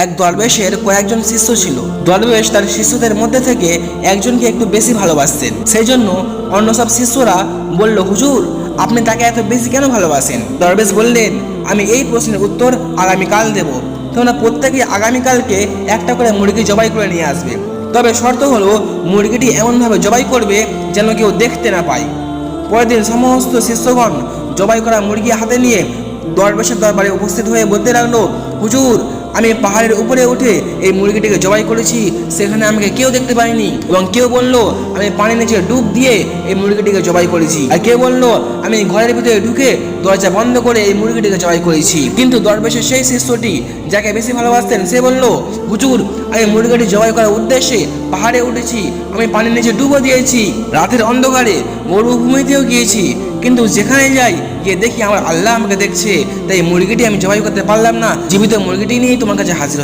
এক দরবেশের কয়েকজন শিষ্য ছিল। দরবেশ তার শিষ্যদের মধ্যে থেকে একজনকে একটু বেশি ভালোবাসতেন। সেই জন্য অন্য সব শিষ্যরা বলল, হুজুর আপনি তাকে এত বেশি কেন ভালোবাসেন? দরবেশ বললেন, আমি এই প্রশ্নের উত্তর আগামীকাল দেব। তোমরা প্রত্যেকেই আগামীকালকে একটা করে মুরগি জবাই করে নিয়ে আসবে। তবে শর্ত হলো মুরগিটি এমনভাবে জবাই করবে যেন কেউ দেখতে না পায়। পরের দিন সমস্ত শিষ্যগণ জবাই করা মুরগি হাতে নিয়ে দরবেশের দরবারে উপস্থিত হয়ে বলতে লাগলো, হুজুর আমি পাহাড়ের উপরে উঠে এই মুরগিটিকে জবাই করেছি, সেখানে আমাকে কেউ দেখতে পায়নি। এবং কেউ বললো আমি পানির নিচে ডুব দিয়ে এই মুরগিটিকে জবাই করেছি, আর কেউ বললো আমি ঘরের ভিতরে ঢুকে দরজা বন্ধ করে এই মুরগিটিকে জবাই করেছি। কিন্তু দরবেশের সেই শিষ্যটি যাকে বেশি ভালোবাসতেন সে বলল, হুজুর আমি মুরগিটি জবাই করার উদ্দেশ্যে পাহাড়ে উঠেছি, আমি পানির নিচে ডুবো দিয়েছি, রাতের অন্ধকারে মরুভূমিতেও গিয়েছি, কিন্তু যেখানে যাই গিয়ে দেখি আমার আল্লাহ আমাকে দেখছে, তাই মুরগিটি আমি জবাই করতে পারলাম না। জীবিত মুরগিটি নিয়েই তোমার কাছে হাজির